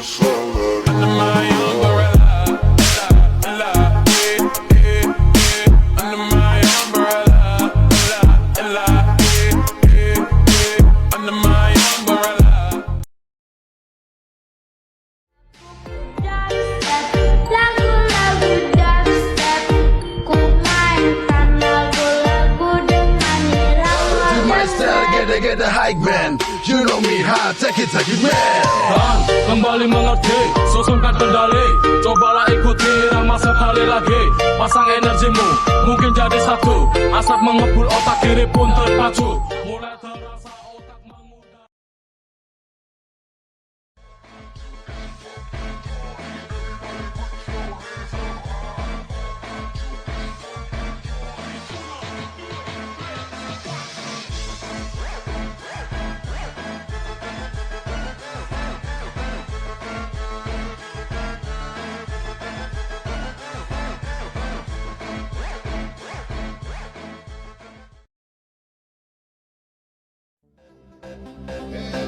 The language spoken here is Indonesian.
Under my umbrella, under my umbrella, under my umbrella. Lagu-lagu dubstep, ku mainkan lagu-lagu dengan irama My style get the hype man. You know me hard, take it man. Kembali mengerti, susungkan kendali. Cobalah ikuti irama sekali lagi. Pasang energimu, mungkin jadi satu. Asap mengepul otak kiri pun terpacu. Mulai terasa otak mengudar. Hey.